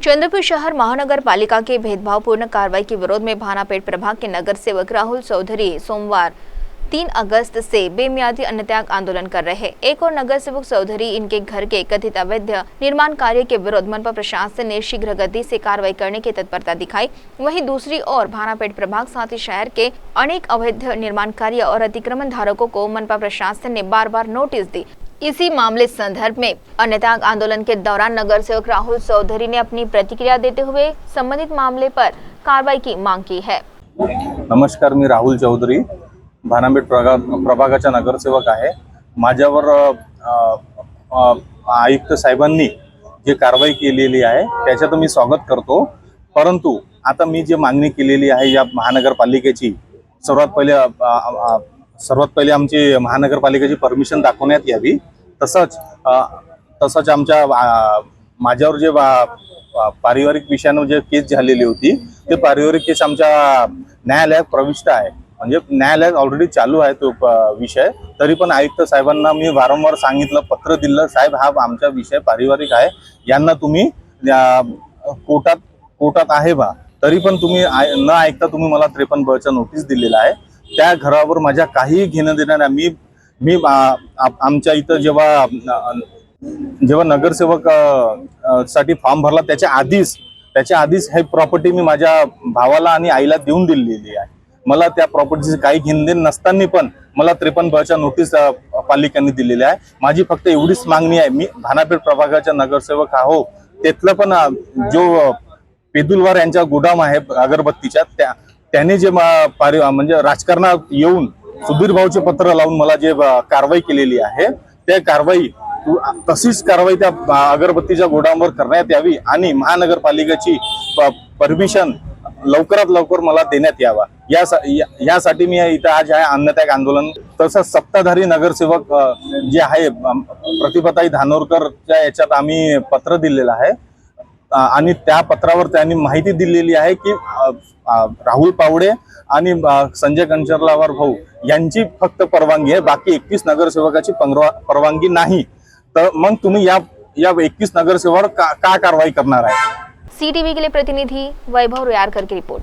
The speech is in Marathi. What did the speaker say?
चंद्रपुर शहर महानगर पालिका की भेदभावपूर्ण कार्रवाई के विरोध में भानापेट प्रभाग के नगर सेवक राहुल चौधरी सोमवार 3 अगस्त से बेमियादी अन्नत्याग आंदोलन कर रहे हैं। एक और नगर सेवक चौधरी इनके घर के कथित अवैध निर्माण कार्य के विरोध मनपा प्रशासन ने शीघ्र गति से कार्रवाई करने की तत्परता दिखाई। वहीं दूसरी ओर भानापेट प्रभाग साथ ही शहर के अनेक अवैध निर्माण कार्य और अतिक्रमण धारकों को मनपा प्रशासन ने बार-बार नोटिस दी। इसी मामले संदर्भ में अन्नत्याग आंदोलन के दौरान नगर सेवक राहुल चौधरी ने अपनी प्रतिक्रिया देते हुए संबंधित मामले पर कार्रवाई की मांग की है। नमस्कार, मी राहुल चौधरी भानापेट प्रभागाचा नगरसेवक आहे। माझ्यावर आयुक्त साहेबांनी जे कारवाई केलेली आहे त्याचं मी स्वागत करतो, परंतु आता मी जे मागणी केलेली आहे या महानगरपालिकेची सर्वात पहिले आमची महानगरपालिकेची परमिशन दाखवण्यात यावी। तसंच आमच्या माझ्यावर जे पारिवारिक विषयानं जे केस झालेली होती ते पारिवारिक केस आमच्या न्यायालयात प्रविष्ट आहे, म्हणजे न्यायालयात ऑलरेडी चालू आहे तो विषय। तरी पण आयुक्त साहेबांना मी वारंवार सांगितलं, पत्र दिलं, साहेब हा आमचा विषय पारिवारिक आहे, यांना तुम्ही कोर्टात आहे बा, तरी पण तुम्ही न ऐकता तुम्ही मला 53 चा नोटीस दिलेला आहे। त्या घरावर माझ्या काही घेणं देणं नाही। मी आमच्या इथं जेव्हा नगरसेवक साठी फॉर्म भरला त्याच्या आधीच हे प्रॉपर्टी मी माझ्या भावाला आणि आईला देऊन दिलेली आहे। मला त्या प्रॉपर्टीचे काही घेणं देणं नसताना पण मला 53 चा नोटीस पालिकेने दिलेली आहे। माझी फक्त एवढीच मागणी आहे, मी भानापेट प्रभागाचा नगरसेवक आहो, त्यातलं पण जो पेदुलवार यांचा गोदाम आहे अगरबत्तीच्या त्याने जे म्हणजे राजकारणात येऊन सुधीर भाऊचे पत्र लावून मला जे कारवाई केलेली आहे त्या कारवाई तशीच कारवाई त्या अगरबत्तीच्या गोडाऊनवर करण्यात यावी आणि महानगरपालिकेची परमिशन लवकरात लवकर मला देण्यात यावा, यासाठी मी इथं आज आहे अन्नत्याग आंदोलन। तसंच सत्ताधारी नगरसेवक जे आहे प्रतिभाताई धानोरकरच्या याच्यात आम्ही पत्र दिलेलं आहे आणि त्या पत्रावर त्यांनी माहिती दिलेली आहे की राहुल पावडे आणि संजय कंचरलावर भाऊ यांची फक्त परवानगी आहे, बाकी 21 नगरसेवकाची परवानगी नाही। तर मग तुम्ही या 21 नगरसेवकावर का कारवाई करणार आहे? CTV के लिए प्रतिनिधि वैभव रोयारकर की रिपोर्ट।